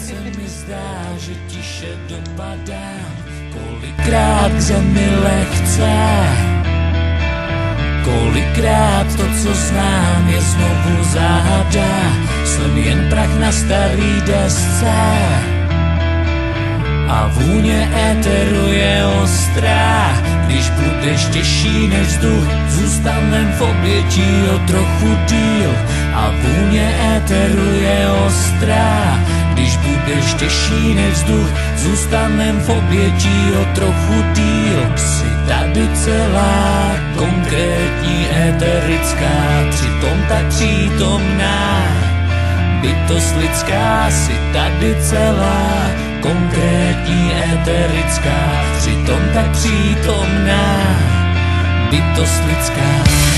se mi zdá, že tiše dopadám, kolikrát k zemi lehce. Kolikrát to, co znám, je znovu záhada, jsem jen prach na starý desce. A vůně éteru je ostrá, když budeš těžší než vzduch, zůstanem v obětí o trochu díl. A vůně éteru je ostrá, když budeš těžší než vzduch, zůstanem v obětí o trochu díl. Jsi tady celá, konkrétní, éterická, přitom tak přítomná. Bytost lidská, jsi tady celá, konkrétní, éterická, přitom tak přítomná. Bytost lidská.